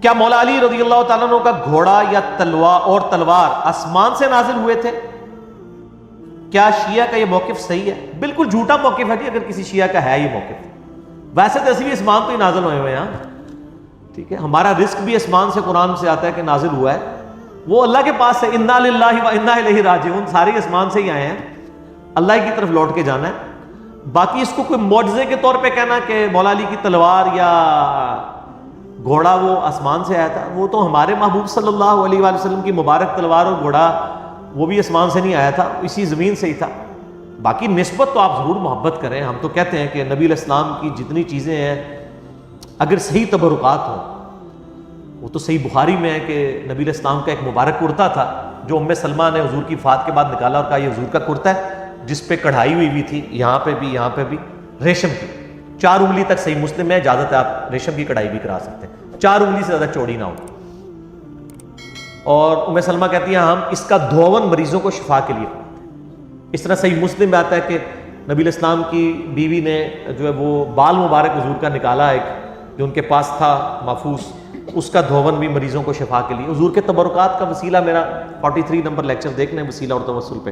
کیا مولا علی رضی اللہ تعالیٰ عنہ کا گھوڑا یا تلوار آسمان سے نازل ہوئے تھے؟ کیا شیعہ کا یہ موقف صحیح ہے؟ بالکل جھوٹا موقف ہے جی اگر کسی شیعہ کا ہے یہ موقف۔ ویسے تو ایسے بھی اسمان تو ہی نازل ہوئے ہیں، ٹھیک ہے، ہمارا رزق بھی اسمان سے قرآن سے آتا ہے کہ نازل ہوا ہے، وہ اللہ کے پاس سے، انا للہ و انا الیہ راجعون، سارے اسمان سے ہی آئے ہیں، اللہ کی طرف لوٹ کے جانا ہے۔ باقی اس کو کوئی معجزے کے طور پہ کہنا کہ مولا علی کی تلوار یا گھوڑا وہ آسمان سے آیا تھا، وہ تو ہمارے محبوب صلی اللہ علیہ وآلہ وسلم کی مبارک تلوار اور گھوڑا وہ بھی آسمان سے نہیں آیا تھا، اسی زمین سے ہی تھا۔ باقی نسبت تو آپ ضرور محبت کریں، ہم تو کہتے ہیں کہ نبی علیہ السلام کی جتنی چیزیں ہیں اگر صحیح تبرکات ہوں، وہ تو صحیح بخاری میں ہے کہ نبی علیہ السلام کا ایک مبارک کرتا تھا جو ام سلمہ نے حضور کی وفات کے بعد نکالا اور کہا یہ حضور کا کرتا ہے، جس پہ کڑھائی ہوئی تھی، یہاں پہ بھی ریشم کی، 4 انگلی تک، صحیح مسلم میں اجازت ہے آپ ریشم کی کڑھائی بھی کرا سکتے ہیں، 4 انگلی سے زیادہ چوڑی نہ ہو۔ اور ام سلمہ کہتی ہیں ہم اس کا دھون مریضوں کو شفا کے لیے کرتے ہیں۔ اس طرح صحیح مسلم میں آتا ہے کہ نبی علیہ السلام کی بیوی نے جو ہے وہ بال مبارک حضور کا نکالا، ایک جو ان کے پاس تھا محفوظ، اس کا دھون بھی مریضوں کو شفا کے لیے۔ حضور کے تبرکات کا وسیلہ میرا 43 نمبر لیکچر دیکھ لیں، وسیلہ اور توسل پہ۔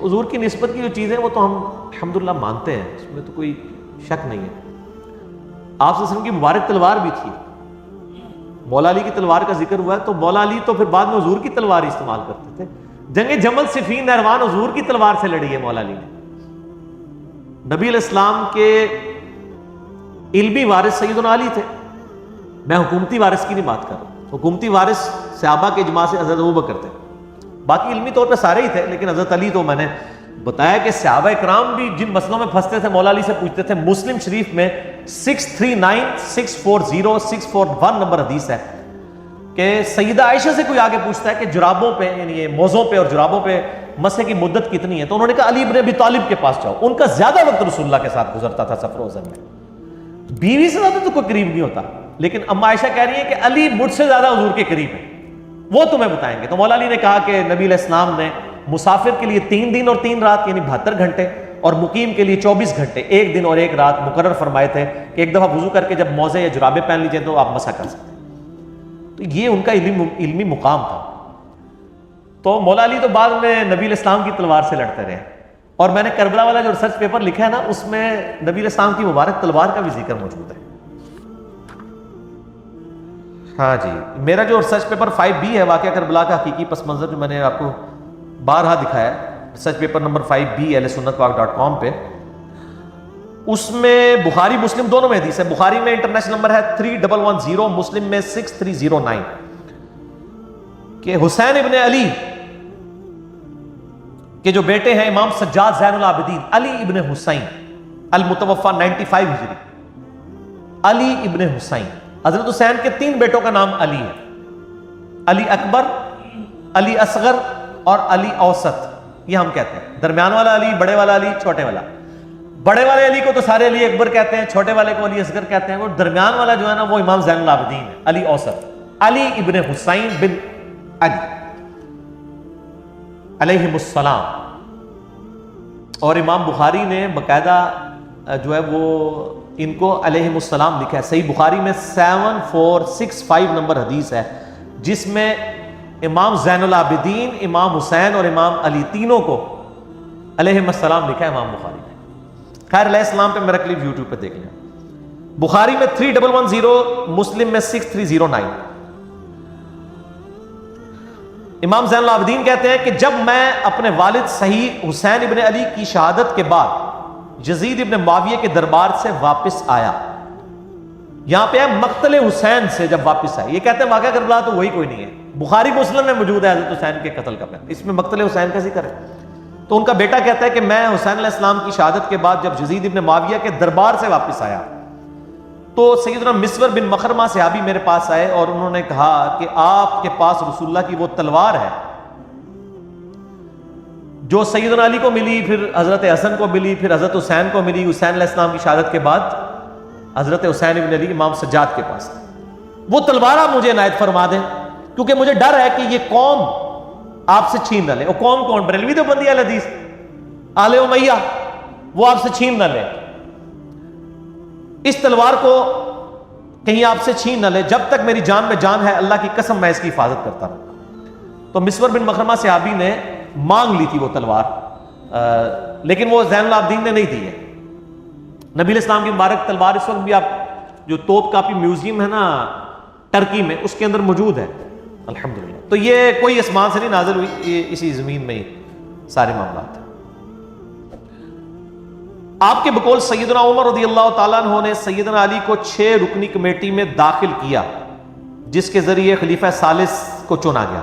حضور کی نسبت کی جو چیزیں وہ تو ہم الحمدللہ مانتے ہیں، اس میں تو کوئی شک نہیں ہے۔ آپ صلی اللہ علیہ وسلم کی مبارک تلوار بھی تھی، مولا علی کی تلوار کا ذکر ہوا ہے تو مولا علی تو پھر بعد میں حضور کی تلوار ہی استعمال کرتے تھے۔ جنگ جمل صفین نہروان حضور کی تلوار سے لڑی ہے مولا علی نے۔ نبی علیہ السلام کے علمی وارث سیدنا علی تھے، میں حکومتی وارث کی نہیں بات کر رہا ہوں، حکومتی وارث صحابہ کے اجماع سے حضرت ابوبکر تھے، باقی علمی طور پہ سارے ہی تھے، لیکن حضرت علی تو میں نے بتایا کہ صحابہ اکرام بھی جن مسئلوں میں پھنستے تھے مولا علی سے پوچھتے تھے۔ مسلم شریف میں 639641 نمبر حدیث ہے کہ سیدہ عائشہ سے کوئی آگے پوچھتا ہے کہ جرابوں پہ، یعنی موزوں پہ اور جرابوں پہ مسح کی مدت کتنی ہے، تو انہوں نے کہا علی ابن ابی طالب کے پاس جاؤ، ان کا زیادہ وقت رسول اللہ کے ساتھ گزرتا تھا سفر و حضر میں، بیوی سے زیادہ تو کوئی قریب نہیں ہوتا، لیکن اما عائشہ کہہ رہی ہیں کہ علی مجھ سے زیادہ حضور کے قریب ہے، وہ تمہیں بتائیں گے۔ تو مولا علی نے کہا کہ نبی علیہ السلام نے مسافر کے لیے 3 دن اور 3 رات یعنی 72 گھنٹے اور مقیم کے لیے 24 گھنٹے 1 دن اور 1 رات مقرر فرمائے تھے کہ ایک دفعہ وضو کر کے جب موزے یا جرابے پہن لیجئے تو آپ مسح کر سکتے ہیں۔ تو یہ ان کا علمی مقام تھا۔ تو مولا علی تو بعد میں نبی علیہ السلام کی تلوار سے لڑتے رہے، اور میں نے کربلا والا جو ریسرچ پیپر لکھا ہے نا اس میں نبی علیہ السلام کی مبارک تلوار کا بھی ذکر موجود ہے۔ ہاں جی، میرا جو ریسرچ پیپر 5B ہے واقعہ کربلا کا حقیقی پس منظر، جو میں نے آپ کو بارہا دکھایا ہے، research paper number 5B ahlsunnatwalk.com پہ، اس میں بخاری مسلم دونوں میں حدیث ہے۔ بخاری میں انٹرنیشنل نمبر ہے 3110، مسلم میں 6309، کہ حسین ابن علی کے جو بیٹے ہیں امام سجاد زین العابدین علی ابن حسین المتوفى 95 ہجری، علی ابن حسین، حضرت حسین کے 3 بیٹوں کا نام علی ہے، علی اکبر، علی اصغر اور علی اوسط، یہ ہم کہتے ہیں، درمیان والا علی، بڑے والا علی، چھوٹے والا۔ بڑے والے علی کو تو سارے علی اکبر کہتے ہیں، چھوٹے والے کو علی اصغر کہتے ہیں، وہ درمیان والا جو ہے نا وہ امام زین العابدین ہے، علی اوسط، علی ابن حسین بن علی علیہم السلام۔ اور امام بخاری نے باقاعدہ جو ہے وہ ان کو علیہم السلام لکھا ہے، صحیح بخاری میں 7465 نمبر حدیث ہے، جس میں امام زین العابدین، امام حسین اور امام علی تینوں کو علیہم السلام لکھا ہے امام بخاری نے۔ خیر علیہ السلام پہ میرا کلپ یوٹیوب پہ دیکھ لیں، بخاری میں 3110، مسلم میں 6309۔ امام زین العابدین کہتے ہیں کہ جب میں اپنے والد صحیح حسین ابن علی کی شہادت کے بعد یزید ابن معاویہ کے دربار سے واپس آیا، یہاں پہ ہے مقتل حسین سے جب واپس آئے، یہ کہتے ہیں واقعہ کربلا تو وہی کوئی نہیں ہے، بخاری مسلم میں موجود ہے حضرت حسین کے قتل کا بیان، اس میں مقتل حسین کا ذکر ہے۔ تو ان کا بیٹا کہتا ہے کہ میں حسین علیہ السلام کی شہادت کے بعد جب یزید ابن معاویہ کے دربار سے واپس آیا تو سیدنا مسور بن مخرمہ صحابی میرے پاس آئے اور انہوں نے کہا کہ آپ کے پاس رسول اللہ کی وہ تلوار ہے جو سیدنا علی کو ملی، پھر حضرت حسن کو ملی، پھر حضرت حسین کو ملی، حسین علیہ السلام کی شہادت کے بعد حضرت حسین ابن علی امام سجاد کے پاس، وہ تلوار آپ مجھے عنایت فرما دیں کیونکہ مجھے ڈر ہے کہ یہ قوم آپ سے چھین نہ لے۔ اور قوم کون؟ بریلوی دیوبندی اہل حدیث، آل امیہ، وہ آپ سے چھین نہ لے۔ اس تلوار کو کہیں آپ سے چھین نہ لے، جب تک میری جان میں جان ہے اللہ کی قسم میں اس کی حفاظت کرتا رہوں۔ تو مسور بن مخرمہ صحابی نے مانگ لی تھی وہ تلوار، لیکن وہ زین العابدین نے نہیں دی ہے۔ نبی علیہ السلام کی مبارک تلوار اس وقت بھی آپ جو توپ کاپی میوزیم ہے نا ٹرکی میں، اس کے اندر موجود ہے الحمدللہ۔ تو یہ کوئی آسمان سے نہیں نازل ہوئی، یہ اسی زمین میں ہی سارے معاملات ہیں۔ آپ کے بقول سیدنا عمر رضی اللہ تعالیٰ عنہ نے سیدنا علی کو 6 رکنی کمیٹی میں داخل کیا، جس کے ذریعے خلیفہ ثالث کو چنا گیا،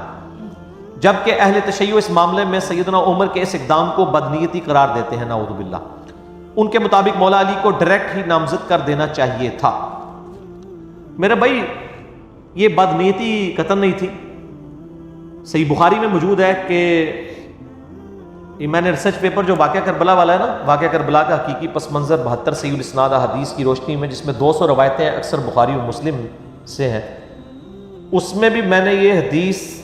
جبکہ اہل تشیع اس معاملے میں سیدنا عمر کے اس اقدام کو بدنیتی قرار دیتے ہیں، نعوذ باللہ۔ ان کے مطابق مولا علی کو ڈائریکٹ ہی نامزد کر دینا چاہیے تھا۔ میرے بھائی یہ بدنیتی قطعاً نہیں تھی۔ صحیح بخاری میں موجود ہے کہ یہ میں نے ریسرچ پیپر جو واقعہ کربلا والا ہے نا، واقعہ کربلا کا حقیقی پس منظر 72 صحیح الاسناد حدیث کی روشنی میں، جس میں 200 روایتیں اکثر بخاری اور مسلم سے ہیں، اس میں بھی میں نے یہ حدیث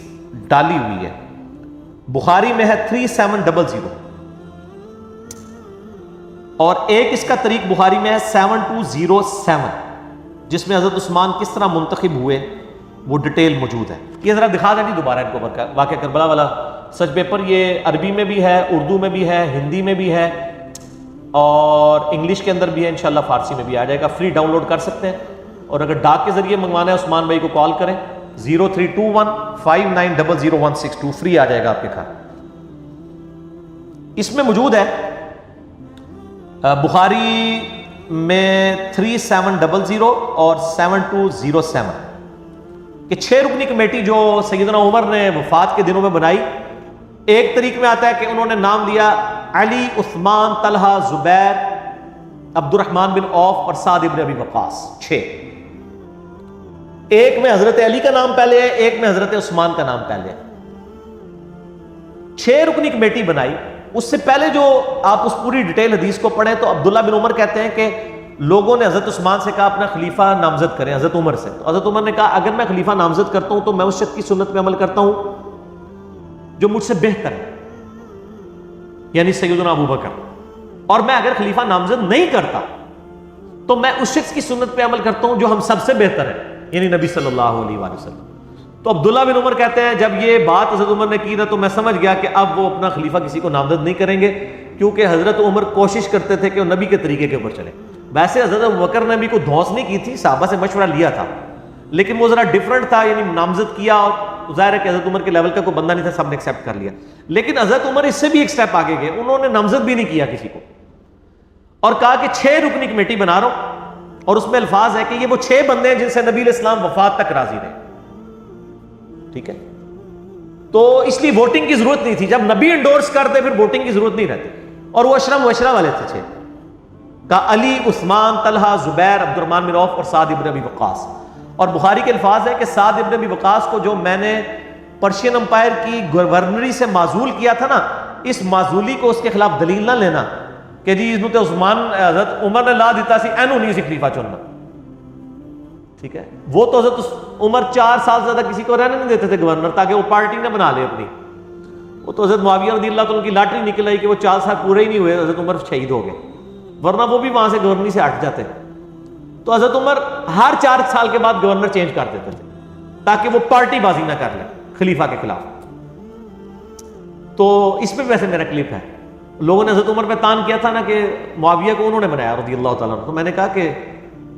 ڈالی ہوئی ہے۔ بخاری میں ہے 3700 اور ایک اس کا طریق بخاری میں ہے 7207، جس میں حضرت عثمان کس طرح منتخب ہوئے وہ ڈیٹیل موجود ہے۔ یہ ذرا دکھا دیں دوبارہ ان کو واقعہ کربلا والا سچ پیپر، یہ عربی میں بھی ہے، اردو میں بھی ہے، ہندی میں بھی ہے اور انگلش کے اندر بھی ہے، انشاءاللہ فارسی میں بھی آ جائے گا، فری ڈاؤن لوڈ کر سکتے ہیں۔ اور اگر ڈاک کے ذریعے منگوانا ہے عثمان بھائی کو کال کریں 032159000162، فری آ جائے گا آپ کے گھر۔ اس میں موجود ہے بخاری میں 3700 اور 7207 کہ 6 رکنی کمیٹی جو سیدنا عمر نے وفات کے دنوں میں بنائی، ایک طریق میں آتا ہے کہ انہوں نے نام لیا علی، عثمان، طلحہ، زبیر، عبد الرحمن بن عوف اور سعد ابن ابی وقاص، 6۔ ایک میں حضرت علی کا نام پہلے ہے، ایک میں حضرت عثمان کا نام پہلے ہے۔ 6 رکنی کمیٹی بنائی۔ اس سے پہلے جو آپ اس پوری ڈیٹیل حدیث کو پڑھیں تو عبداللہ بن عمر کہتے ہیں کہ لوگوں نے حضرت عثمان سے کہا اپنا خلیفہ نامزد کریں، حضرت عمر سے۔ تو حضرت عمر نے کہا اگر میں خلیفہ نامزد کرتا ہوں تو میں اس شخص کی سنت پہ عمل کرتا ہوں جو مجھ سے بہتر ہے، یعنی سیدنا ابو بکر، اور میں اگر خلیفہ نامزد نہیں کرتا تو میں اس شخص کی سنت پہ عمل کرتا ہوں جو ہم سب سے بہتر ہے، یعنی نبی صلی اللہ علیہ وآلہ وسلم۔ تو عبداللہ بن عمر کہتے ہیں جب یہ بات حضرت عمر نے کی نا تو میں سمجھ گیا کہ اب وہ اپنا خلیفہ کسی کو نامزد نہیں کریں گے، کیونکہ حضرت عمر کوشش کرتے تھے کہ وہ نبی کے طریقے کے اوپر چلے۔ ویسے حضرت ابوبکر نے بھی کوئی دھونس نہیں کی تھی، صحابہ سے مشورہ لیا تھا، لیکن وہ ذرا ڈیفرنٹ تھا، یعنی نامزد کیا اور ظاہر ہے کہ حضرت عمر کے لیول کا کوئی بندہ نہیں تھا، سب نے ایکسیپٹ کر لیا۔ لیکن حضرت عمر اس سے بھی ایک سٹیپ آگے گئے، انہوں نے نامزد بھی نہیں کیا کسی کو، اور کہا کہ 6 رکنی کمیٹی بنا رہا ہوں، اور اس میں الفاظ ہے کہ یہ وہ 6 بندے ہیں جن سے نبی علیہ السلام وفات تک راضی رہے، ٹھیک ہے؟ تو اس لیے ووٹنگ کی ضرورت نہیں تھی، جب نبی انڈورس کرتے پھر ووٹنگ کی ضرورت نہیں رہتی، اور وہ اشرا مبشرہ والے تھے 6 کا، علی، عثمان، طلحہ، زبیر، عبد الرحمن بن عوف اور سعد ابن ابی وقاص۔ اور بخاری کے الفاظ ہے کہ سعد ابن ابی وقاص کو جو میں نے پرشین امپائر کی گورنری سے معزول کیا تھا نا، اس معزولی کو اس کے خلاف دلیل نہ لینا کہ جی اس عثمان حضرت عمر نے لا دیتا سی اینو نہیں سی خلیفہ چننا، ٹھیک ہے؟ وہ تو حضرت عمر 4 سال زیادہ کسی کو رہنے نہیں دیتے تھے گورنر، تاکہ وہ پارٹی نہ بنا لے اپنی۔ وہ تو حضرت معاویہ رضی اللہ تعالیٰ کی لاٹری نکل آئی کہ وہ 4 سال پورے ہی نہیں ہوئے، حضرت عمر شہید ہو گئے، ورنہ وہ بھی وہاں سے گورنری سے ہٹ جاتے۔ تو حضرت عمر ہر 4 سال کے بعد گورنر چینج کر دیتے تھے تاکہ وہ پارٹی بازی نہ کر لیں خلیفہ کے خلاف۔ تو اس پہ ویسے میرا کلپ ہے، لوگوں نے حضرت عمر پہ تان کیا تھا نا کہ معاویہ کو انہوں نے بنایا رضی اللہ تعالیٰ عنہ، تو میں نے کہا کہ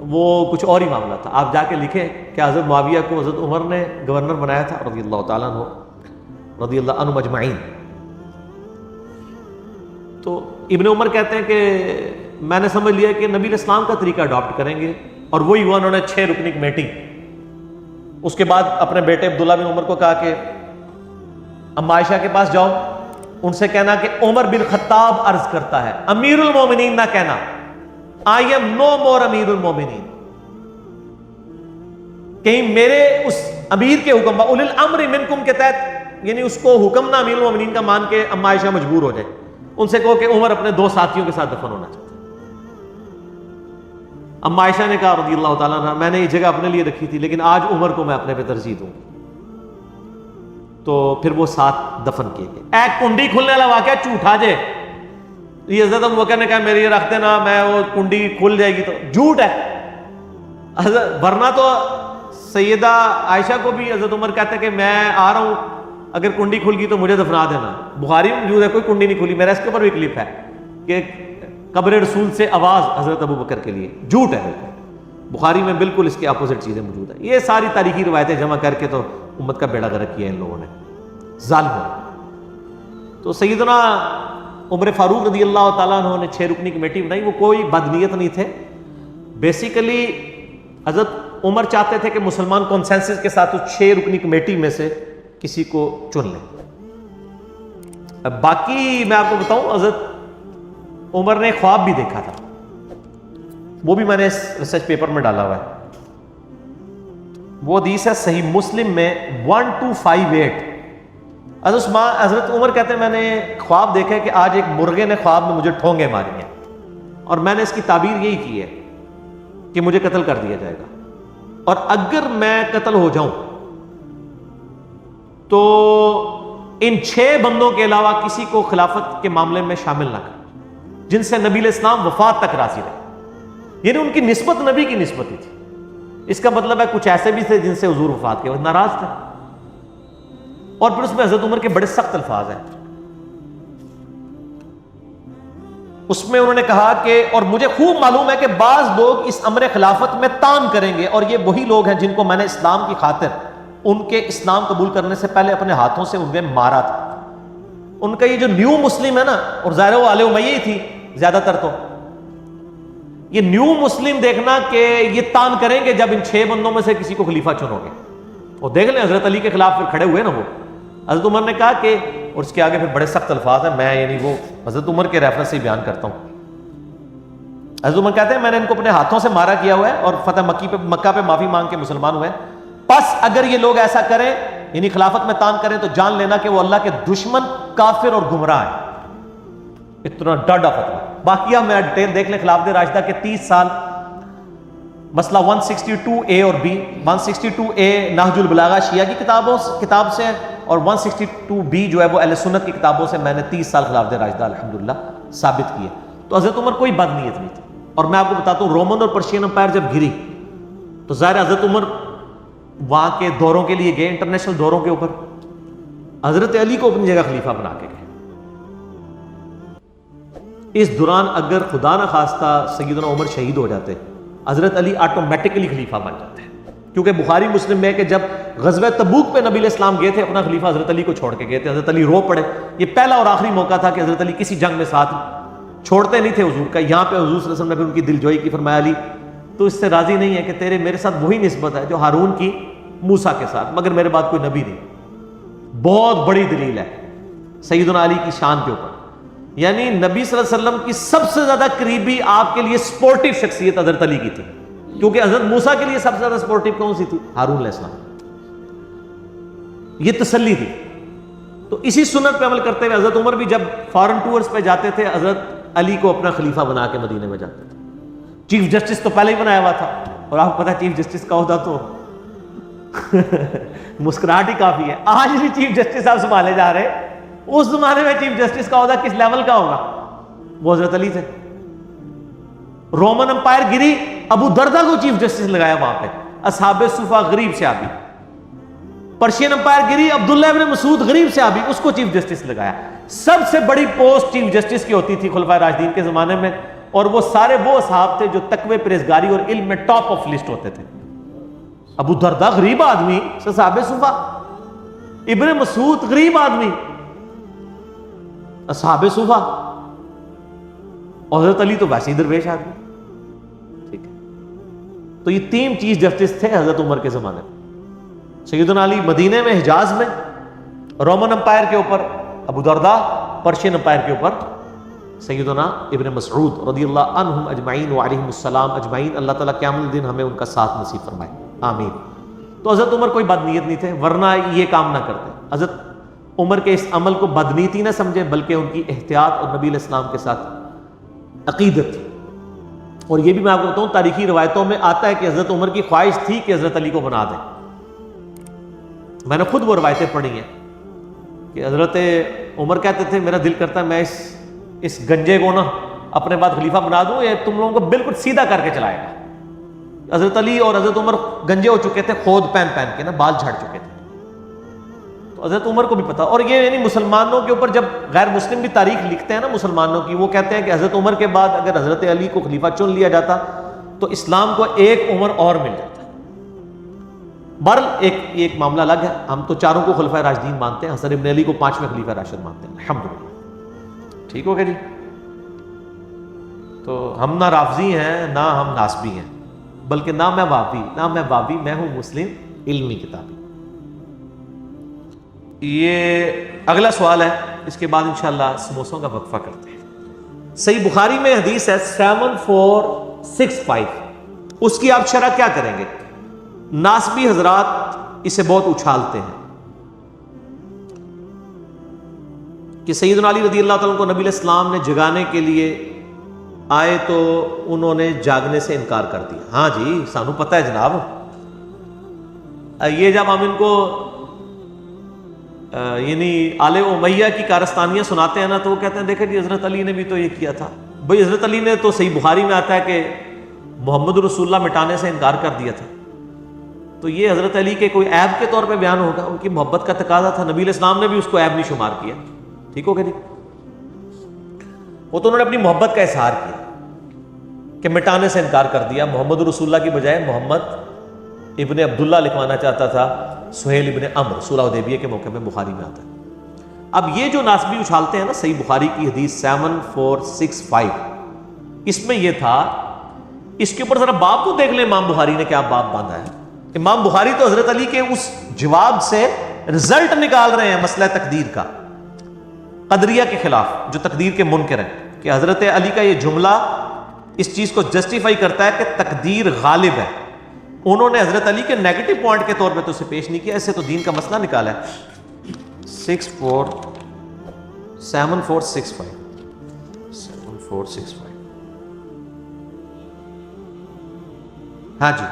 وہ کچھ اور ہی معاملہ تھا، آپ جا کے لکھیں کہ حضرت معاویہ کو حضرت عمر نے گورنر بنایا تھا رضی اللہ تعالیٰ عنہ، رضی اللہ عنہ مجمعین۔ تو ابن عمر کہتے ہیں کہ میں نے سمجھ لیا کہ نبی الاسلام کا طریقہ اڈاپٹ کریں گے، اور وہی ہوا، انہوں نے 6 رکنی کمیٹی۔ اس کے بعد اپنے بیٹے عبداللہ بن عمر کو کہا کہ اما عائشہ کے پاس جاؤ، ان سے کہنا کہ عمر بن خطاب عرض کرتا ہے، امیر المومنین نہ کہنا، I am no more امیر المومنین، کہیں میرے اس امیر کے حکم با اولی الامر منکم کے تحت، یعنی اس کو حکم نہ امیر المومنین کا مان کے اما عائشہ مجبور ہو جائے، ان سے کہو کہ عمر اپنے 2 ساتھیوں کے ساتھ دفن ہونا چاہتا ہے۔ اما عائشہ نے کہا رضی اللہ تعالیٰ عنہ میں نے یہ جگہ اپنے لیے رکھی تھی، لیکن آج عمر کو میں اپنے پہ ترجیح دوں گی۔ تو پھر وہ ساتھ دفن کیے گئے۔ ایک کنڈی کھلنے والا واقعہ جھوٹا جے، یہ حضرت ابوبکر نے کہا میری یہ رکھ دینا، میں وہ کنڈی کھل جائے گی، تو جھوٹ ہے۔ ورنہ تو سیدہ عائشہ کو بھی حضرت عمر کہتے ہیں کہ میں آ رہا ہوں، اگر کنڈی کھل گئی تو مجھے دفنا دینا. بخاری میں موجود ہے، کوئی کنڈی نہیں کھلی. میرا اس کے اوپر بھی کلپ ہے کہ قبر رسول سے آواز حضرت ابو بکر کے لیے. جھوٹ ہے بالکل. بخاری میں بالکل اس کے اپوزٹ چیزیں موجود ہیں. یہ ساری تاریخی روایتیں جمع کر کے تو امت کا بیڑا غرق کیا ان لوگوں نے، ظالم. تو سیدنا عمر فاروق رضی اللہ تعالیٰ عنہ نے 6 رکنی کمیٹی بنائی. وہ کوئی بدنیت نہیں تھے. بیسیکلی حضرت عمر چاہتے تھے کہ مسلمان کنسنسس کے ساتھ اس 6 رکنی کمیٹی میں سے کسی کو چن لیں. باقی میں آپ کو بتاؤں، حضرت عمر نے خواب بھی دیکھا تھا، وہ بھی میں نے اس ریسرچ پیپر میں ڈالا ہوا ہے. وہ حدیث ہے صحیح مسلم میں 1258. حضرت عمر کہتے ہیں میں نے خواب دیکھا ہے کہ آج ایک مرغے نے خواب میں مجھے ٹھونگے ماری ہیں، اور میں نے اس کی تعبیر یہی کی ہے کہ مجھے قتل کر دیا جائے گا، اور اگر میں قتل ہو جاؤں تو ان 6 بندوں کے علاوہ کسی کو خلافت کے معاملے میں شامل نہ کر، جن سے نبی علیہ السلام وفات تک راضی رہے. یعنی ان کی نسبت نبی کی نسبت ہی تھی. اس کا مطلب ہے کچھ ایسے بھی تھے جن سے حضور وفات کے وقت ناراض تھے. اور پھر اس میں حضرت عمر کے بڑے سخت الفاظ ہیں. اس میں انہوں نے کہا کہ اور مجھے خوب معلوم ہے کہ بعض لوگ اس امر خلافت میں تان کریں گے، اور یہ وہی لوگ ہیں جن کو میں نے اسلام کی خاطر ان کے اسلام قبول کرنے سے پہلے اپنے ہاتھوں سے انہیں مارا تھا. ان کا یہ جو نیو مسلم ہے نا، اور ظاہر وہ آل امیہ ہی تھی زیادہ تر، تو یہ نیو مسلم دیکھنا کہ یہ تان کریں گے جب ان 6 بندوں میں سے کسی کو خلیفہ چنو گے. اور دیکھ لیں حضرت علی کے خلاف پھر کھڑے ہوئے نا وہ. حضرت عمر نے کہا کہ، اور اس کے آگے پھر بڑے سخت الفاظ ہیں، میں یعنی وہ حضرت عمر کے ریفرنس سے بیان کرتا ہوں. حضرت عمر کہتے ہیں میں نے ان کو اپنے ہاتھوں سے مارا کیا ہوا ہے اور فتح مکہ پہ معافی مانگ کے مسلمان ہوئے. پس اگر یہ لوگ ایسا کریں یعنی خلافت میں تان کریں تو جان لینا کہ وہ اللہ کے دشمن، کافر اور گمراہ ہیں. اتنا ڈاڈا فتویٰ. باقی میں ڈیٹیل دیکھ لیں خلافت راشدہ کے 30 سال. مسئلہ 162A اور B. 162A نہج البلاغہ شیعہ کی کتاب سے، اور 162B جو ہے وہ اہل سنت کی کتابوں سے میں نے 30 سال خلافت راشدہ الحمدللہ ثابت کی ہے. تو حضرت عمر کوئی بد نیت نہیں تھی. اور میں آپ کو بتاتا ہوں رومن اور پرشین امپائر جب گری تو ظاہر حضرت عمر وہاں کے دوروں کے لیے گئے، انٹرنیشنل دوروں کے اوپر. حضرت علی کو اپنی جگہ خلیفہ بنا کے گئے. اس دوران اگر خدا نہ خواستہ سیدنا عمر شہید ہو جاتے، حضرت علی آٹومیٹکلی خلیفہ بن جاتے. کیونکہ بخاری مسلم میں ہے کہ جب غزوہ تبوک پہ نبی علیہ السلام گئے تھے اپنا خلیفہ حضرت علی کو چھوڑ کے گئے تھے. حضرت علی رو پڑے. یہ پہلا اور آخری موقع تھا کہ حضرت علی کسی جنگ میں ساتھ چھوڑتے نہیں تھے حضور کا. یہاں پہ حضور صلی اللہ علیہ وسلم نے بھی ان کی دل جوئی کی. فرمایا علی تو اس سے راضی نہیں ہے کہ تیرے میرے ساتھ وہی نسبت ہے جو ہارون کی موسیٰ کے ساتھ، مگر میرے بعد کوئی نبی نہیں. بہت بڑی دلیل ہے سیدنا علی کی شان کے اوپر. یعنی نبی صلی اللہ علیہ وسلم کی سب سے زیادہ قریبی آپ کے لیے سپورٹیو شخصیت حضرت علی کی تھی، کیونکہ حضرت موسیٰ کے لیے سب سے زیادہ سپورٹیو کون سی تھی؟ ہارون علیہ السلام. یہ تسلی تھی. تو اسی سنت پہ عمل کرتے ہوئے حضرت عمر بھی جب فارن ٹورز پہ جاتے تھے حضرت علی کو اپنا خلیفہ بنا کے مدینے میں جاتے تھے. چیف جسٹس تو پہلے ہی بنایا ہوا تھا، اور آپ کو پتا چیف جسٹس کا عہدہ تو مسکراہٹ ہی کافی ہے. آج بھی چیف جسٹس آپ سنبھالے جا رہے ہیں، اس زمانے میں چیف جسٹس کا عہدہ کس لیول کا ہوگا؟ وہ حضرت علی تھے. رومن امپائر گری، ابو دردہ کو چیف جسٹس لگایا وہاں پہ، اصحاب صفا غریب صحابی. پرشین امپائر گری، عبداللہ ابن مسعود غریب صحابی، اس کو چیف جسٹس لگایا. سب سے بڑی پوسٹ چیف جسٹس کی ہوتی تھی خلفائے راشدین کے زمانے میں، اور وہ سارے وہ اصحاب تھے جو تقوی، پرہیزگاری اور علم میں ٹاپ آف لسٹ ہوتے تھے. ابو دردہ غریب آدمی، اصحاب صفا. ابن مسعود غریب آدمی، اصحاب صفا. اور حضرت علی تو ویسے ہی درویش آدمی. ٹھیک ہے. تو یہ 3 چیف جسٹس تھے حضرت عمر کے زمانے میں. سیدنا علی مدینے میں، حجاز میں، رومن امپائر کے اوپر ابو دردہ، پرشین امپائر کے اوپر سیدنا ابن مسعود رضی اللہ عنہم اجمعین وعلیہم السلام اجمعین. اللہ تعالیٰ قیامت الدین ہمیں ان کا ساتھ نصیب فرمائے، آمین. تو حضرت عمر کوئی بد نیت نہیں تھے، ورنہ یہ کام نہ کرتے. حضرت عمر کے اس عمل کو بدنیتی نہ سمجھے، بلکہ ان کی احتیاط اور نبی علیہ السلام کے ساتھ عقیدت تھی. اور یہ بھی میں آپ کو بتاؤں تاریخی روایتوں میں آتا ہے کہ حضرت عمر کی خواہش تھی کہ حضرت علی کو بنا دیں. میں نے خود وہ روایتیں پڑھی ہیں کہ حضرت عمر کہتے تھے میرا دل کرتا ہے میں اس گنجے کو نا اپنے بعد خلیفہ بنا دوں، یہ تم لوگوں کو بالکل سیدھا کر کے چلائے گا. حضرت علی اور حضرت عمر گنجے ہو چکے تھے، خود پہن کے نا بال جھڑ چکے تھے، تو حضرت عمر کو بھی پتا. اور یہ یعنی مسلمانوں کے اوپر جب غیر مسلم بھی تاریخ لکھتے ہیں نا مسلمانوں کی، وہ کہتے ہیں کہ حضرت عمر کے بعد اگر حضرت علی کو خلیفہ چن لیا جاتا تو اسلام کو ایک عمر اور مل جاتا. بہرحال ایک معاملہ الگ ہے. ہم تو چاروں کو خلفائے راشدین مانتے ہیں، حسن ابن علی کو 5ویں خلیفہ راشد مانتے ہیں الحمدللہ. ٹھیک ہو گیا جی؟ تو ہم نہ رافضی ہیں نہ ہم ناسبی ہیں، بلکہ نہ میں بابی، میں ہوں مسلم علمی کتابی. یہ اگلا سوال ہے، اس کے بعد انشاءاللہ سموسوں کا وقفہ کرتے ہیں. صحیح بخاری میں حدیث ہے 7465، اس کی آپ شرح کیا کریں گے؟ ناسبی حضرات اسے بہت اچھالتے ہیں کہ سیدنا علی رضی اللہ تعالیٰ کو نبی علیہ السلام نے جگانے کے لیے آئے تو انہوں نے جاگنے سے انکار کر دیا. ہاں جی سانو پتہ ہے جناب. یہ جب ہم ان کو یعنی آل امیہ کی کارستانیاں سناتے ہیں نا تو وہ کہتے ہیں دیکھیں جی حضرت علی نے بھی تو یہ کیا تھا. بھئی حضرت علی نے تو صحیح بخاری میں آتا ہے کہ محمد رسول اللہ مٹانے سے انکار کر دیا تھا. تو یہ حضرت علی کے کوئی عیب کے طور پہ بیان ہوگا؟ ان کی محبت کا تقاضا تھا. نبی علیہ السلام نے بھی اس کو عیب نہیں شمار کیا. ٹھیک ہو گیا جی؟ وہ تو انہوں نے اپنی محبت کا اظہار کیا کہ مٹانے سے انکار کر دیا. محمد رسول اللہ کی بجائے محمد ابن عبداللہ لکھوانا چاہتا تھا، سہیل ابن عمرو، صلح حدیبیہ کے موقع میں بخاری میں آتا ہے. اب یہ جو ناسبی اچھالتے ہیں نا صحیح بخاری کی حدیث 7465، اس میں یہ تھا، اس کے اوپر ذرا باب تو دیکھ لیں امام بخاری نے کیا باب باندھا ہے. امام بخاری تو حضرت علی کے اس جواب سے رزلٹ نکال رہے ہیں مسئلہ تقدیر کا، قدریہ کے خلاف جو تقدیر کے منکر ہیں، کہ حضرت علی کا یہ جملہ اس چیز کو جسٹیفائی کرتا ہے کہ تقدیر غالب ہے. انہوں نے حضرت علی کے نیگیٹو پوائنٹ کے طور پہ تو اسے پیش نہیں کیا، اس سے تو دین کا مسئلہ نکالا ہے. 7465 ہاں جی.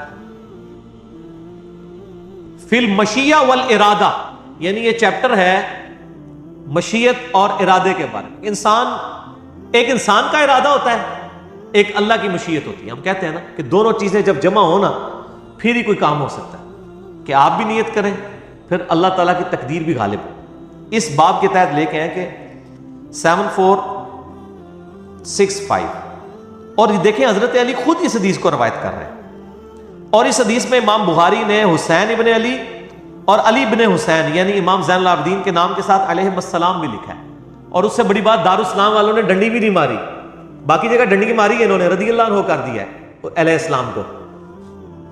فی المشیہ والارادہ، یعنی یہ چیپٹر ہے مشیت اور ارادے کے بارے میں. ایک انسان کا ارادہ ہوتا ہے، ایک اللہ کی مشیت ہوتی ہے. ہم کہتے ہیں نا کہ دونوں چیزیں جب جمع ہو نا پھر ہی کوئی کام ہو سکتا ہے، کہ آپ بھی نیت کریں پھر اللہ تعالیٰ کی تقدیر بھی غالب ہو. اس باب کے تحت لے کے ہیں کہ 7465، اور یہ دیکھیں حضرت علی خود اس حدیث کو روایت کر رہے ہیں. اور اس حدیث میں امام بخاری نے حسین ابن علی اور علی ابن حسین یعنی امام زین العابدین کے نام کے ساتھ علیہ السلام بھی لکھا ہے. اور اس سے بڑی بات دارالاسلام والوں نے ڈنڈی بھی نہیں ماری، باقی جگہ ڈنڈی کی ماری ہے انہوں نے، رضی اللہ عنہ کر دیا ہے علیہ السلام کو.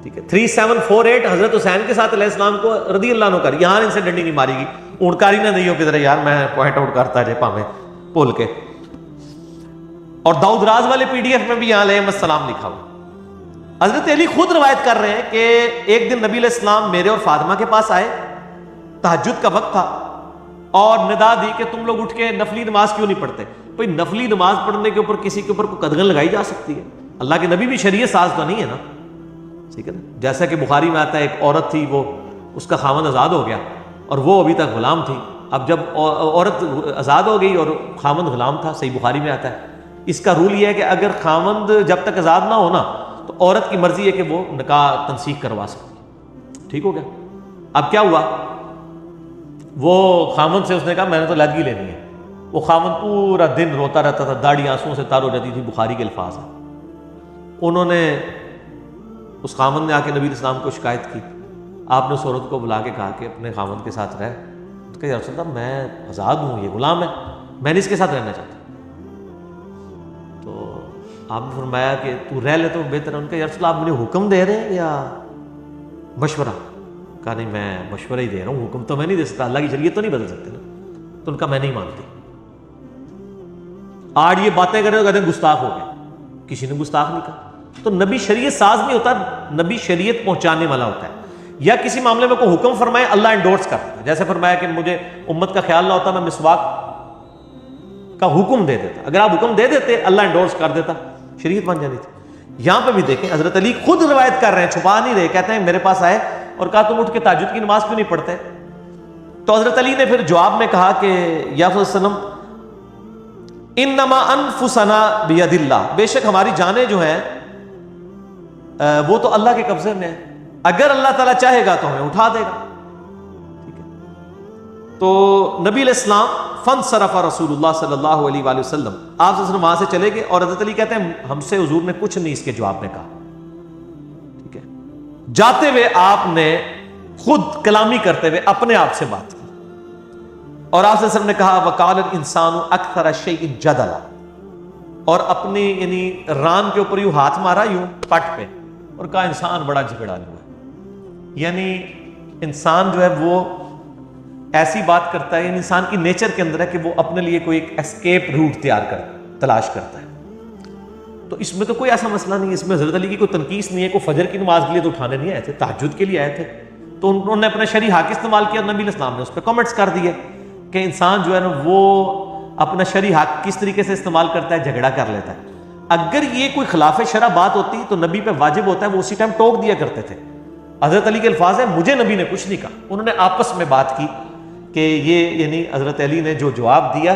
ٹھیک ہے 3748 حضرت حسین کے ساتھ علیہ السلام کو رضی اللہ عنہ کر، یہاں ان سے ڈنڈی نہیں ماری گی. اونکاری نہ نہیں ہو کدھر یار، میں پوائنٹ آؤٹ کرتا جائے پاویں بول کے. اور داؤد راز والے PDF میں بھی یہاں علیہ السلام لکھا ہوا. حضرت علی خود روایت کر رہے ہیں کہ ایک دن نبی علیہ السلام میرے اور فاطمہ کے پاس آئے، تہجد کا وقت تھا، اور ندا دی کہ تم لوگ اٹھ کے نفلی نماز کیوں نہیں پڑھتے. بھئی نفلی نماز پڑھنے کے اوپر کسی کے اوپر کوئی قدغن لگائی جا سکتی ہے؟ اللہ کے نبی بھی شریعت ساز تو نہیں ہے نا. ٹھیک ہے نا؟ جیسا کہ بخاری میں آتا ہے ایک عورت تھی، وہ اس کا خاوند آزاد ہو گیا اور وہ ابھی تک غلام تھی. اب جب عورت آزاد ہو گئی اور خاوند غلام تھا، صحیح بخاری میں آتا ہے، اس کا رول یہ ہے کہ اگر خاوند جب تک آزاد نہ ہو نا تو عورت کی مرضی ہے کہ وہ نکاح تنسیخ کروا سکتی. ٹھیک ہو گیا؟ اب کیا ہوا، وہ خاوند سے اس نے کہا میں نے تو لہدگی لینی ہے. وہ خاوند پورا دن روتا رہتا تھا، داڑھی آنسوؤں سے تار ہو جاتی تھی. بخاری کے الفاظ ہیں. انہوں نے اس خاوند نے آ کے نبی علیہ السلام کو شکایت کی. آپ نے اس عورت کو بلا کے کہا کہ اپنے خاوند کے ساتھ رہ. تو کہ یا رسول اللہ میں آزاد ہوں، یہ غلام ہے، میں نہیں اس کے ساتھ رہنا چاہتا. تو آپ نے فرمایا کہ تو رہ لے تو بہتر ہے. ان کا یا رسول اللہ آپ مجھے حکم دے رہے ہیں یا مشورہ؟ کہا نہیں میں مشورہ ہی دے رہا ہوں، حکم تو میں نہیں دے سکتا، اللہ کی شریعت تو نہیں بدل سکتے نا. تو ان کا میں نہیں مانتی. آج یہ باتیں کریں تو کہتے ہیں گستاخ ہو گئے. کسی نے گستاخ نہیں کہا. تو نبی شریعت ساز نہیں ہوتا، نبی شریعت پہنچانے والا ہوتا ہے. یا کسی معاملے میں کوئی حکم فرمائے اللہ انڈورس کرتا ہے. جیسے فرمایا کہ مجھے امت کا خیال نہ ہوتا میں مسواک کا حکم دے دیتا. اگر آپ حکم دے دیتے اللہ انڈورس کر دیتا، شریعت بن جانی تھی. یہاں پہ بھی دیکھیں حضرت علی خود روایت کر رہے ہیں، چھپا نہیں رہے. کہتے ہیں میرے پاس آئے اور کہا تم اٹھ کے تہجد کی نماز کیوں نہیں پڑھتے؟ تو حضرت علی نے پھر جواب میں کہا کہ یا رسول اللہ انما انفسنا بید اللہ، بے شک ہماری جانیں جو ہیں وہ تو اللہ کے قبضے میں ہے، اگر اللہ تعالیٰ چاہے گا تو ہمیں اٹھا دے گا. ٹھیک ہے، تو نبی علیہ السلام فانصرف رسول اللہ صلی اللہ علیہ وآلہ وسلم، آپ صلی اللہ علیہ وسلم وہاں سے چلے گئے، اور حضرت علی کہتے ہیں ہم سے حضور نے کچھ نہیں اس کے جواب میں کہا. ٹھیک ہے، جاتے ہوئے آپ نے خود کلامی کرتے ہوئے اپنے آپ سے بات کی، اور آپ صلی اللہ علیہ وسلم نے کہا وقال الانسان اکثر شیء جدلا، اور اپنی یعنی ران کے اوپر یوں ہاتھ مارا یوں پٹ پہ، اور کہا انسان بڑا جھگڑالو ہے. یعنی انسان جو ہے وہ ایسی بات کرتا ہے، یعنی انسان کی نیچر کے اندر ہے کہ وہ اپنے لیے کوئی ایک اسکیپ روٹ تلاش کرتا ہے. تو اس میں تو کوئی ایسا مسئلہ نہیں ہے، اس میں حضرت علی کی کوئی تنقیص نہیں ہے. کوئی فجر کی نماز کے لیے تو اٹھانے نہیں آئے تھے، تہجد کے لیے آئے تھے، تو انہوں نے اپنا شرعی حق استعمال کیا، نبی علیہ السلام نے اس پہ کمنٹس کر دیے کہ انسان جو ہے نا وہ اپنا شرعی حق کس طریقے سے استعمال کرتا ہے، جھگڑا کر لیتا ہے. اگر یہ کوئی خلاف شرع بات ہوتی تو نبی پہ واجب ہوتا ہے وہ اسی ٹائم ٹوک دیا کرتے تھے. حضرت علی کے الفاظ ہیں مجھے نبی نے کچھ نہیں کہا، انہوں نے آپس میں بات کی کہ یہ یعنی حضرت علی نے جو جواب دیا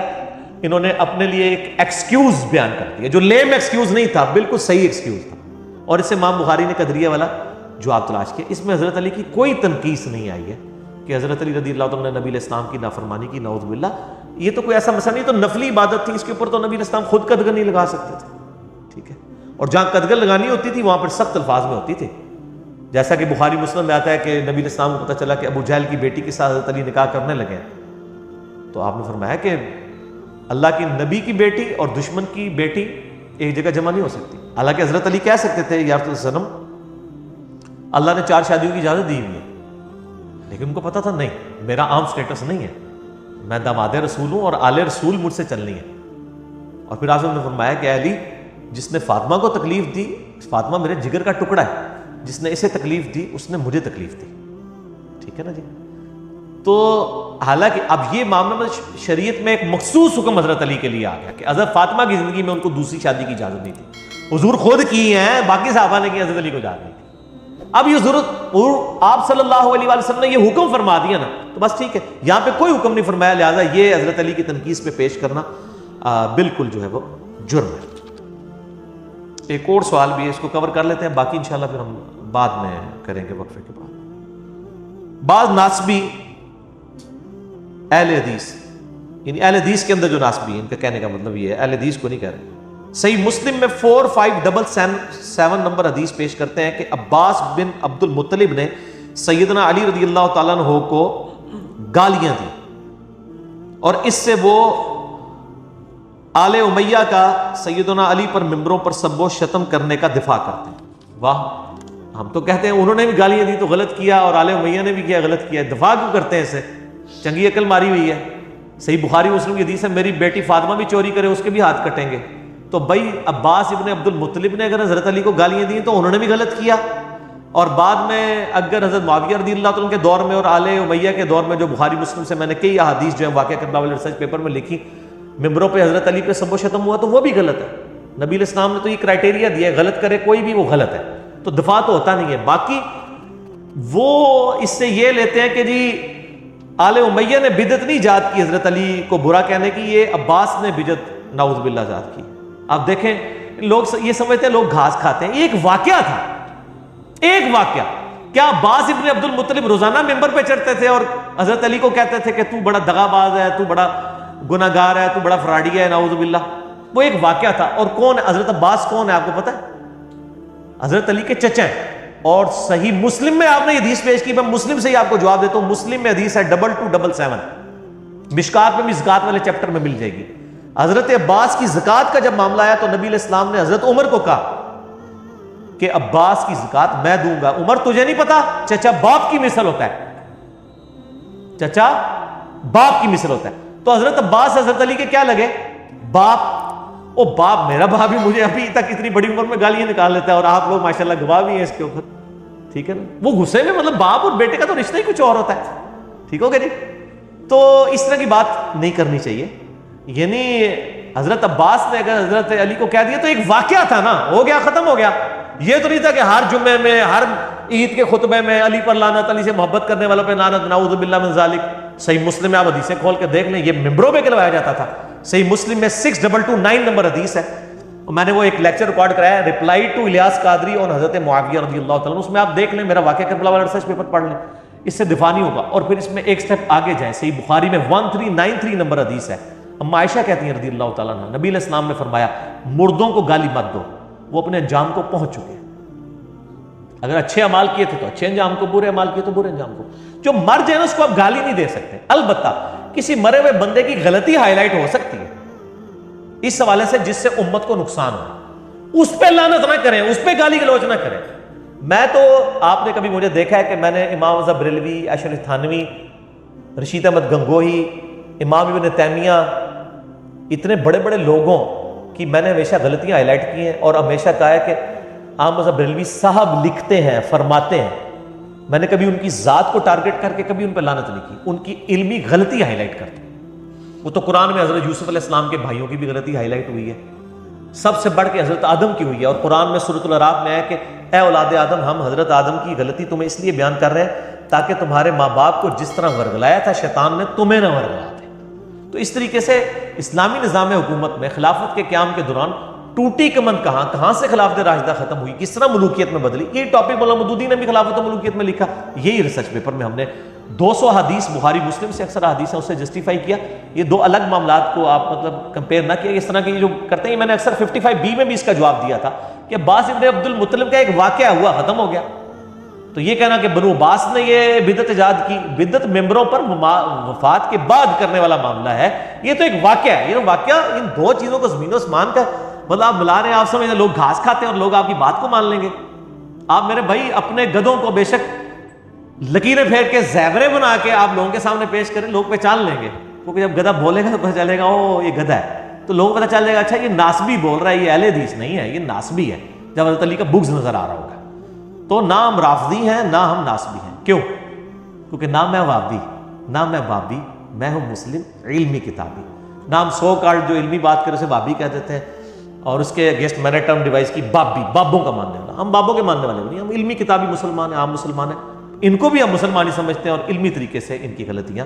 انہوں نے اپنے لیے ایک ایکسکیوز بیان کر دیا، جو لیم ایکسکیوز نہیں تھا، بالکل صحیح ایکسکیوز تھا، اور اس سے امام بخاری نے قدریہ والا جواب تلاش کیا. اس میں حضرت علی کی کوئی تنقیص نہیں آئی ہے کہ حضرت علی رضی اللہ عنہ نے نبی علیہ السلام کی نافرمانی کی، نعوذ باللہ. یہ تو کوئی ایسا مسئلہ نہیں، تو نفلی عبادت تھی، اس کے اوپر تو نبی علیہ السلام خود قدغن نہیں لگا سکتے تھے. ٹھیک ہے، اور جہاں قدغن لگانی ہوتی تھی وہاں پر سخت الفاظ میں ہوتی تھی، جیسا کہ بخاری مسلم میں آتا ہے کہ نبی علیہ السلام کو پتہ چلا کہ ابو جہل کی بیٹی کے ساتھ حضرت علی نکاح کرنے لگے ہیں، تو آپ نے فرمایا کہ اللہ کی نبی کی بیٹی اور دشمن کی بیٹی ایک جگہ جمع نہیں ہو سکتی. حالانکہ حضرت علی کہہ سکتے تھے یا رسول اللہ صلی اللہ علیہ وسلم اللہ نے 4 شادیوں کی اجازت دی ہوئی ہے، لیکن ان کو پتا تھا نہیں میرا عام سٹیٹس نہیں ہے، میں داماد رسول ہوں اور آل رسول مجھ سے چلنی ہے. اور پھر آپ نے فرمایا کہ علی جس نے فاطمہ کو تکلیف دی، فاطمہ میرے جگر کا ٹکڑا ہے، جس نے اسے تکلیف دی اس نے مجھے تکلیف دی. ٹھیک ہے نا جی. تو حالانکہ اب یہ معاملہ شریعت میں ایک مخصوص حکم حضرت علی کے لیے آ گیا کہ حضرت فاطمہ کی زندگی میں ان کو دوسری شادی کی اجازت نہیں تھی، حضور خود کی ہیں، باقی صحابہ نے کی، حضرت علی کو اجازت نہیں تھی. اب یہ ضرورت آپ صلی اللہ علیہ وآلہ وسلم نے یہ حکم فرما دیا نا تو بس ٹھیک ہے، یہاں پہ کوئی حکم نہیں فرمایا، لہٰذا یہ حضرت علی کی تنقیص پہ پیش کرنا بالکل جو ہے وہ جرم ہے. ایک اور سوال بھی ہے، اس کو کور کر لیتے ہیں، باقی انشاءاللہ پھر ہم بعد میں کریں گے وقفے کے بعد. بعض ناسبی اہل حدیث، یعنی اہل حدیث کے اندر جو ناسبی ہیں، ان کا کہنے کا مطلب یہ ہے، اہل حدیث کو نہیں کہہ رہے، صحیح مسلم میں 4577 نمبر حدیث پیش کرتے ہیں کہ عباس بن عبد المطلب نے سیدنا علی رضی اللہ تعالیٰ عنہ کو گالیاں دی، اور اس سے وہ آل امیہ کا سیدنا علی پر ممبروں پر سب و شتم کرنے کا دفاع کرتے ہیں. واہ، ہم تو کہتے ہیں انہوں نے بھی گالیاں دی تو غلط کیا، اور آل امیہ نے بھی کیا غلط کیا، دفاع کیوں کرتے ہیں؟ اسے چنگی عقل ماری ہوئی ہے. صحیح بخاری مسلم کی حدیث ہے میری بیٹی فاطمہ بھی چوری کرے اس کے بھی ہاتھ کٹیں گے. تو بھائی عباس ابن عبد المطلب نے اگر حضرت علی کو گالیاں دی تو انہوں نے بھی غلط کیا، اور بعد میں اگر حضرت معاویہ رضی اللہ عنہ کے دور میں اور آل امیہ کے دور میں جو بخاری مسلم سے میں نے کئی احادیث جو ہے واقعہ کرنا والے ریسرچ پیپر میں لکھی، ممبروں پہ حضرت علی پہ سب و شتم ہوا تو وہ بھی غلط ہے. نبی علیہ السلام نے تو یہ کرائٹیریا دیا ہے، غلط کرے کوئی بھی وہ غلط ہے، تو دفاع تو ہوتا نہیں ہے. باقی وہ اس سے یہ لیتے ہیں کہ جی آل امیہ نے بدعت نہیں ایجاد کی حضرت علی کو برا کہنے کی، یہ عباس نے بدعت نعوذ باللہ ایجاد کی. آپ دیکھیں لوگ یہ سمجھتے ہیں لوگ گھاس کھاتے ہیں، یہ ایک واقعہ تھا، ایک واقعہ. کیا عباس ابن عبد المطلب روزانہ ممبر پہ چڑھتے تھے اور حضرت علی کو کہتے تھے کہ تو بڑا دغا باز ہے، تو بڑا گناہ گار ہے، تو بڑا فراڈی ہے، نعوذ باللہ؟ وہ ایک واقعہ تھا. اور کون ہے حضرت عباس؟ کون ہے آپ کو پتہ ہے؟ حضرت علی کے چچا ہیں. اور صحیح مسلم میں آپ نے یہ حدیث پیش کی، میں مسلم سے ہی آپ کو جواب دیتا ہوں، مسلم میں حدیث ہے 2277، مشکات میں بھی زکات والے چیپٹر میں مل جائے گی. حضرت عباس کی زکات کا جب معاملہ آیا تو نبی علیہ السلام نے حضرت عمر کو کہا کہ عباس کی زکات میں دوں گا. عمر تجھے نہیں پتا چچا باپ کی مثل ہوتا ہے، چچا باپ کی مثل ہوتا ہے. تو حضرت عباس حضرت علی کے کیا لگے؟ باپ. او باپ، میرا باپ بھی مجھے ابھی تک اتنی بڑی عمر میں گالیاں نکال لیتا ہے، اور آپ لوگ ماشاءاللہ گواہ بھی ہیں اس کے اوپر. ٹھیک ہے نا، وہ غصے میں مطلب باپ اور بیٹے کا تو رشتہ ہی کچھ اور ہوتا ہے. ٹھیک ہو گیا جی. تو اس طرح کی بات نہیں کرنی چاہیے. یعنی حضرت عباس نے اگر حضرت علی کو کہہ دیا تو ایک واقعہ تھا نا، ہو گیا، ختم ہو گیا. یہ تو نہیں تھا کہ ہر جمعے میں ہر عید کے خطبے میں علی پر لعنت، علی سے محبت کرنے والوں پہ لعنت، نعوذ باللہ من ذالک. صحیح مسلم میں آپ حدیثیں کھول کے دیکھ لیں، یہ ممبروں پہ کہلوایا جاتا تھا. صحیح مسلم میں 6229 نمبر حدیث ہے میں نے وہ ایک لیکچر ریکارڈ کرایا ہے، رپلائی ٹو الیاس قادری اور حضرت معاویہ رضی اللہ تعالیٰ، اس میں آپ دیکھ لیں، میرا واقعہ کربلا والا ریسرچ پیپر پڑھ لیں، اس سے دفاع نہیں ہوگا۔ اور پھر اس میں ایک سٹیپ آگے جائیں، صحیح بخاری میں 1393 نمبر حدیث ہے، اما عائشہ کہتی ہیں رضی اللہ تعالیٰ عنہ، نبی علیہ السلام نے فرمایا مردوں کو گالی مت دو، وہ اپنے انجام کو پہنچ چکے ہیں، اگر اچھے اعمال کیے تھے تو اچھے انجام کو، برے اعمال کیے تو برے انجام کو۔ جو مر جائے نا اس کو آپ گالی نہیں دے سکتے، البتہ کسی مرے ہوئے بندے کی غلطی ہائی لائٹ ہو سکتی ہے اس حوالے سے جس سے امت کو نقصان ہو، اس پہ لعنت نہ کریں، اس پہ گالی گلوچ نہ کریں۔ میں تو، آپ نے کبھی مجھے دیکھا ہے کہ میں نے امام رضا بریلوی، اشرف تھانوی، رشید احمد گنگوہی، امام ابن تیمیہ، اتنے بڑے بڑے لوگوں کی میں نے ہمیشہ غلطیاں ہائی لائٹ کی ہیں اور ہمیشہ کہا ہے کہ امام رضا بریلوی صاحب لکھتے ہیں، فرماتے ہیں، میں نے کبھی ان کی ذات کو ٹارگٹ کر کے کبھی ان پہ لعنت نہیں کی، ان کی علمی غلطی ہائی لائٹ کرتے ہیں۔ وہ تو قرآن میں حضرت یوسف علیہ السلام کے بھائیوں کی بھی غلطی ہائی لائٹ ہوئی ہے، سب سے بڑھ کے حضرت آدم کی ہوئی ہے، اور قرآن میں سورۃ الاعراف میں ہے کہ اے اولاد آدم، ہم حضرت آدم کی غلطی تمہیں اس لیے بیان کر رہے ہیں تاکہ تمہارے ماں باپ کو جس طرح ورگلایا تھا شیطان نے، تمہیں نہ ورگلا دے۔ تو اس طریقے سے اسلامی نظام حکومت میں خلافت کے قیام کے دوران ٹوٹی کمن کہاں سے خلافت راشدہ ختم ہوئی، کس طرح ملوکیت میں بدلی، یہ ٹاپک مولانا مودودی نے بھی خلافت و ملوکیت میں لکھا، یہی ریسرچ پیپر میں ہم نے 200 حدیث بخاری مسلم سے اکثر حدیث ہیں اسے جسٹیفائی کیا۔ یہ دو الگ معاملات کو آپ مطلب کمپیئر نہ کیا، اس طرح کی جو کرتے ہیں، میں نے اکثر 55B میں بھی اس کا جواب دیا تھا کہ عباس ابن عبد المطلب کا ایک واقعہ ہوا، ختم ہو گیا۔ تو یہ کہنا کہ بنو عباس نے یہ بدعت ایجاد کی، بدعت ممبروں پر وفات کے بعد کرنے والا معاملہ ہے، یہ تو ایک واقعہ ہے، یہ واقعہ ان دو چیزوں کو زمین و آسمان کا مطلب آپ ملا رہے ہیں، آپ سمجھیں لوگ گھاس کھاتے ہیں اور لوگ آپ کی بات کو مان لیں گے۔ آپ میرے بھائی اپنے گدھوں کو بے شک لکیریں پھیر کے زیوریں بنا کے آپ لوگوں کے سامنے پیش کریں، لوگ پہچان لیں گے، کیونکہ جب گدھا بولے گا تو پتہ چلے گا او یہ گدھا ہے، تو لوگوں کو پتہ چل جائے گا اچھا یہ ناسبی بول رہا ہے، یہ اہل حدیث نہیں ہے، یہ ناسبی ہے، جب حضرت علی کا بغض نظر آ رہا ہوگا۔ تو نہ ہم رافضی ہیں نہ ہم ناسبی ہیں، کیوں؟ کیونکہ نہ میں وابی نہ میں بابی، میں ہوں مسلم علمی کتابی، نہ ہم سو کارڈ جو علمی بات کرے اسے بابی کہہ دیتے ہیں، اور اس کے اگینسٹ میں نے ٹرم ڈیوائز کی بابی، بابوں کا ماننے والا، ہم بابوں کے ماننے والے نہیں، ہم علمی کتابی مسلمان ہیں، عام مسلمان ہیں، ان کو بھی ہم مسلمان ہی سمجھتے ہیں اور علمی طریقے سے ان کی غلطیاں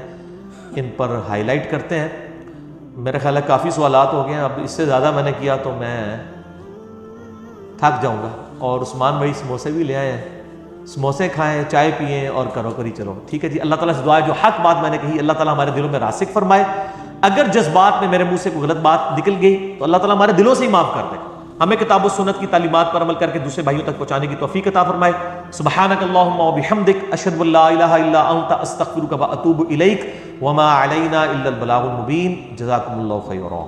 ان پر ہائی لائٹ کرتے ہیں۔ میرے خیال ہے کافی سوالات ہو گئے ہیں، اب اس سے زیادہ میں نے کیا تو میں تھک جاؤں گا، اور عثمان بھائی سموسے بھی لے آئے ہیں، سموسے کھائیں، چائے پئیں اور کرو کری چلو، ٹھیک ہے جی۔ اللہ تعالیٰ سے دعا ہے جو حق بات میں نے کہی اللہ تعالیٰ ہمارے دلوں میں راسخ فرمائے، اگر جذبات میں میرے منہ سے کوئی غلط بات نکل گئی تو اللہ تعالیٰ ہمارے دلوں سے ہی معاف کر دے، ہمیں کتاب و سنت کی تعلیمات پر عمل کر کے دوسرے بھائیوں تک پہنچانے کی توفیق عطا فرمائے۔ سبحانک اللہم و بحمدک، اشہد ان لا الہ الا انت، استغفرک و اتوب الیک، وما علینا الا البلاغ المبین۔ جزاکم اللہ خیرا۔